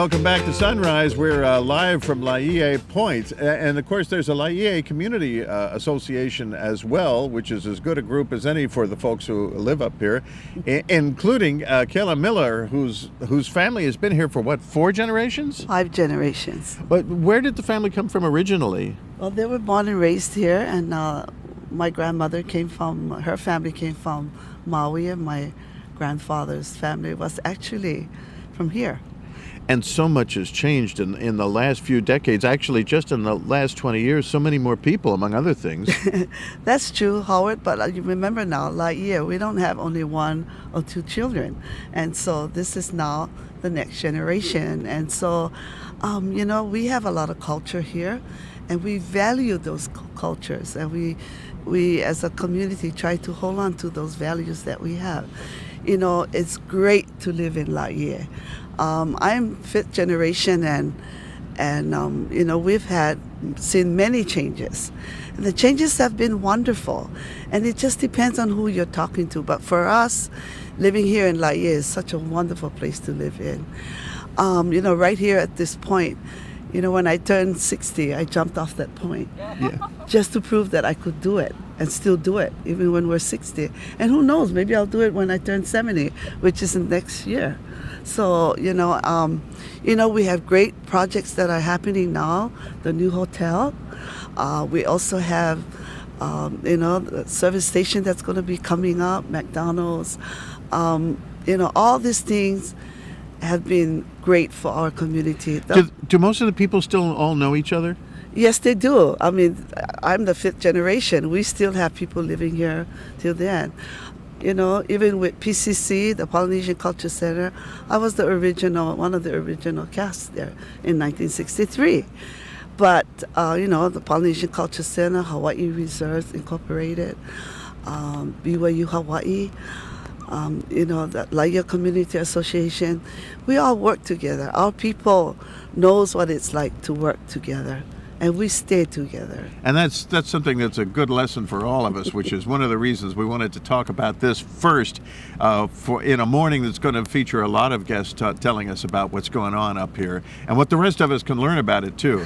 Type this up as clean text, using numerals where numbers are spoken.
Welcome back to Sunrise. We're live from Laie Point. And of course, there's a Laie Community Association as well, which is as good a group as any for the folks who live up here, including Kayla Miller, whose family has been here for what, 4 generations? 5 generations. But where did the family come from originally? Well, they were born and raised here, and my grandmother her family came from Maui, and my grandfather's family was actually from here. And so much has changed in the last few decades. Actually, just in the last 20 years, so many more people, among other things. That's true, Howard, but you remember now, Laie, we don't have only 1 or 2 children. And so this is now the next generation. And so, we have a lot of culture here, and we value those cultures. And we as a community, try to hold on to those values that we have. It's great to live in Laie. I'm 5th generation, and we've seen many changes. And the changes have been wonderful, and it just depends on who you're talking to. But for us, living here in Laie is such a wonderful place to live in. Right here at this point, when I turned 60, I jumped off that point, just to prove that I could do it and still do it, even when we're 60. And who knows, maybe I'll do it when I turn 70, which is next year. So, we have great projects that are happening now, the new hotel. We also have, the service station that's going to be coming up, McDonald's. All these things have been great for our community. Do most of the people still all know each other? Yes, they do. I mean, I'm the 5th generation. We still have people living here till then. Even with PCC, the Polynesian Culture Center, I was one of the original cast there in 1963. But, the Polynesian Culture Center, Hawaii Reserves Incorporated, BYU Hawaii, the Laie Community Association, we all work together. Our people knows what it's like to work together. And we stay together. And that's something that's a good lesson for all of us, which is one of the reasons we wanted to talk about this first in a morning that's going to feature a lot of guests telling us about what's going on up here and what the rest of us can learn about it too.